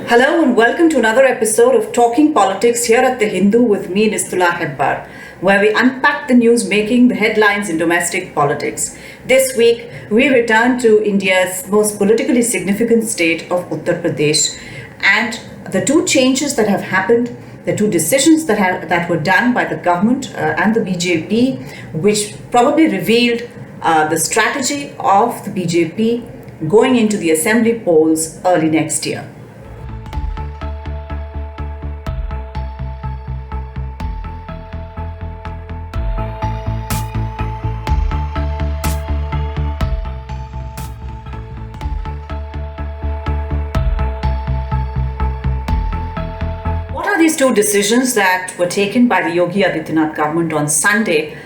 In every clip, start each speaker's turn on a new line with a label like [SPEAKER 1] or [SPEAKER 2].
[SPEAKER 1] Hello and welcome to another episode of Talking Politics here at The Hindu with me, Nistula Hebbar, where we unpack the news making the headlines in domestic politics. This week, we return to India's most politically significant state of Uttar Pradesh and the two changes that have happened, the two decisions that were done by the government and the BJP, which probably revealed the strategy of the BJP going into the assembly polls early next year. These two decisions that were taken by the Yogi Adityanath government on Sunday,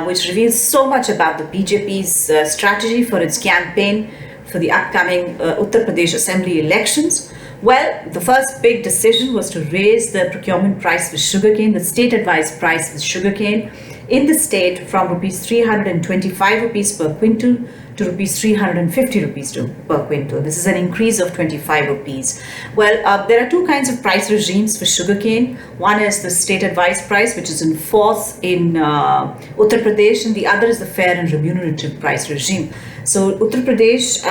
[SPEAKER 1] which reveals so much about the BJP's strategy for its campaign for the upcoming Uttar Pradesh Assembly elections. Well, the first big decision was to raise the procurement price for sugarcane, the state advised price for sugarcane in the state from rupees 325 rupees per quintal to rupees 350 rupees per quintal. This is an increase of 25 rupees. Well, there are two kinds of price regimes for sugarcane. One is the state advised price, which is in force in Uttar Pradesh, and the other is the fair and remunerative price regime. So Uttar Pradesh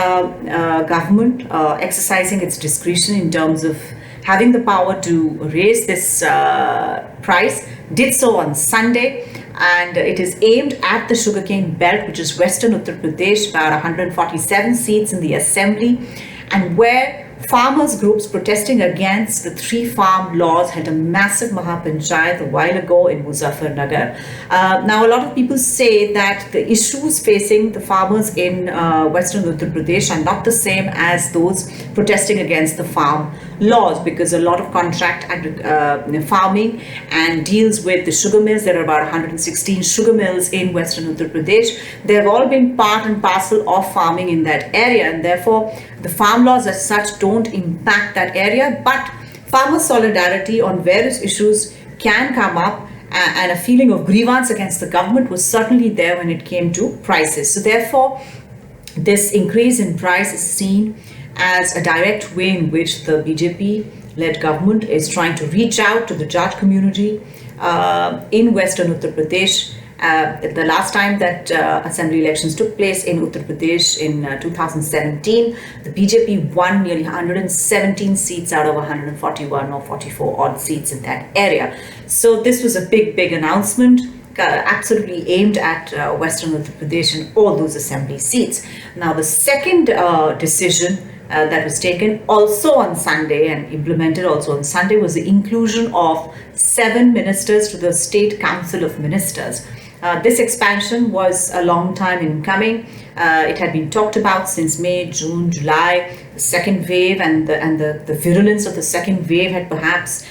[SPEAKER 1] government exercising its discretion in terms of having the power to raise this price did so on Sunday. And it is aimed at the sugarcane belt, which is western Uttar Pradesh, about 147 seats in the assembly, and where farmers groups protesting against the three farm laws had a massive Mahapanchayat a while ago in Muzaffarnagar. Now, a lot of people say that the issues facing the farmers in western Uttar Pradesh are not the same as those protesting against the farm laws, because a lot of contract farming and deals with the sugar mills. There are about 116 sugar mills in western Uttar Pradesh. They have all been part and parcel of farming in that area, and therefore the farm laws as such don't impact that area, but farmer solidarity on various issues can come up, and a feeling of grievance against the government was certainly there when it came to prices. So therefore, this increase in price is seen as a direct way in which the BJP-led government is trying to reach out to the Jat community in western Uttar Pradesh. The last time that assembly elections took place in Uttar Pradesh in 2017, the BJP won nearly 117 seats out of 141 or 44 odd seats in that area. So this was a big announcement, absolutely aimed at western Uttar Pradesh and all those assembly seats. Now, the second decision that was taken also on Sunday and implemented also on Sunday was the inclusion of 7 ministers to the State Council of Ministers. This expansion was a long time in coming. It had been talked about since May, June, July. The second wave and the virulence of the second wave had perhaps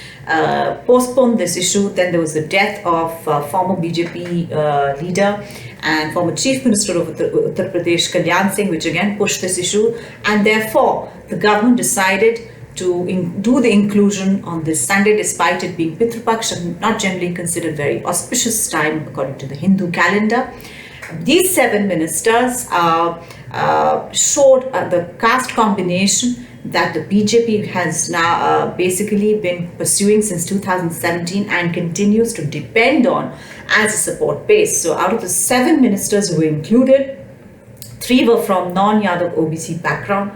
[SPEAKER 1] postponed this issue. Then there was the death of former BJP leader and former Chief Minister of Uttar Pradesh, Kalyan Singh, which again pushed this issue. And therefore, the government decided to do the inclusion on this Sunday, despite it being Pitru Paksh and not generally considered very auspicious time according to the Hindu calendar. These 7 ministers showed the caste combination that the BJP has now basically been pursuing since 2017 and continues to depend on as a support base. So out of the 7 ministers who were included, 3 were from non-Yadav OBC background,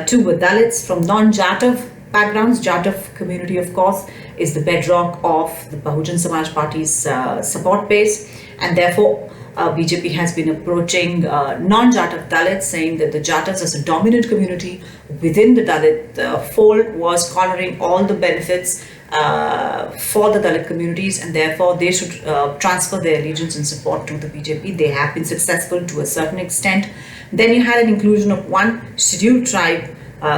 [SPEAKER 1] 2 were Dalits from non-Jatav backgrounds. Jatav community, of course, is the bedrock of the Bahujan Samaj Party's support base, and therefore BJP has been approaching non-Jatav Dalits, saying that the Jatavs as a dominant community within the Dalit fold was cornering all the benefits for the Dalit communities, and therefore they should transfer their allegiance and support to the BJP. They have been successful to a certain extent. Then you had an inclusion of 1 scheduled tribe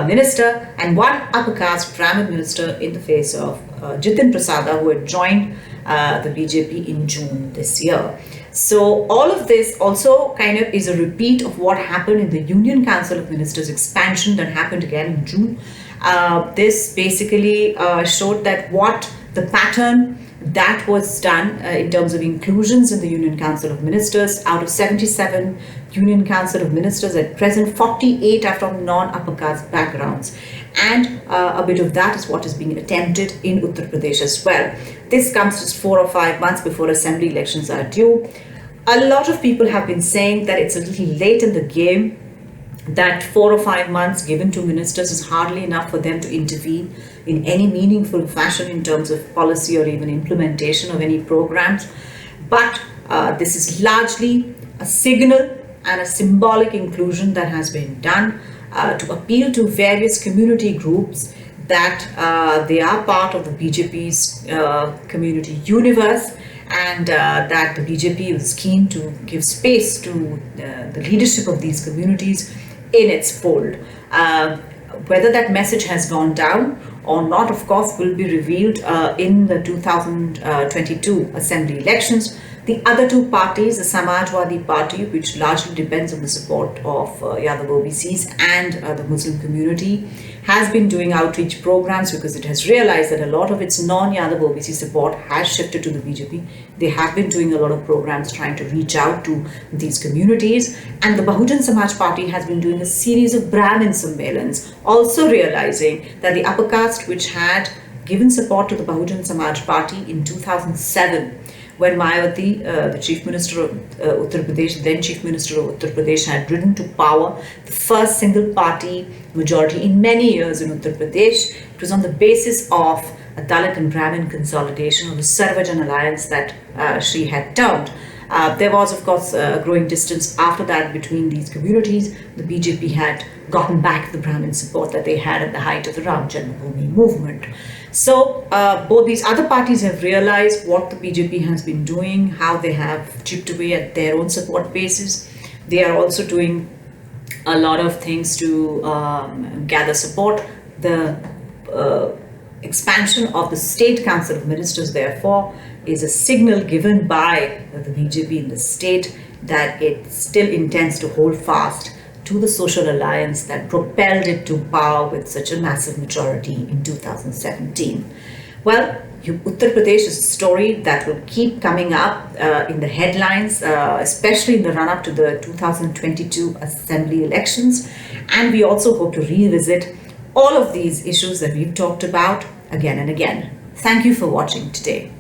[SPEAKER 1] minister and 1 upper caste Brahmin minister in the face of Jitin Prasada, who had joined the BJP in June this year. So all of this also kind of is a repeat of what happened in the Union Council of Ministers expansion that happened again in June. This basically showed that what the pattern that was done in terms of inclusions in the Union Council of Ministers. Out of 77 Union Council of Ministers at present, 48 are from non-upper caste backgrounds. And a bit of that is what is being attempted in Uttar Pradesh as well. This comes just 4 or 5 months before assembly elections are due. A lot of people have been saying that it's a little late in the game, that 4 or 5 months given to ministers is hardly enough for them to intervene in any meaningful fashion in terms of policy or even implementation of any programs. But this is largely a signal and a symbolic inclusion that has been done to appeal to various community groups that they are part of the BJP's community universe, and that the BJP is keen to give space to the leadership of these communities in its fold. Whether that message has gone down or not, of course, will be revealed in the 2022 assembly elections. The other two parties, the Samajwadi Party, which largely depends on the support of Yadav OBCs and the Muslim community, has been doing outreach programs because it has realized that a lot of its non-Yadav OBC support has shifted to the BJP. They have been doing a lot of programs trying to reach out to these communities. And the Bahujan Samaj Party has been doing a series of Brahmin Sammelans, also realizing that the upper caste, which had given support to the Bahujan Samaj Party in 2007, when Mayawati, the Chief Minister of Uttar Pradesh, then Chief Minister of Uttar Pradesh, had ridden to power, the first single party majority in many years in Uttar Pradesh. It was on the basis of a Dalit and Brahmin consolidation, or the Sarvajan alliance that she had termed. There was, of course, a growing distance after that between these communities. The BJP had gotten back the Brahmin support that they had at the height of the Ram Janmabhoomi movement. So both these other parties have realized what the BJP has been doing, how they have chipped away at their own support bases. They are also doing a lot of things to gather support. The expansion of the State Council of Ministers, therefore, is a signal given by the BJP in the state that it still intends to hold fast to the social alliance that propelled it to power with such a massive majority in 2017. Well, Uttar Pradesh is a story that will keep coming up in the headlines, especially in the run-up to the 2022 assembly elections. And we also hope to revisit all of these issues that we've talked about again and again. Thank you for watching today.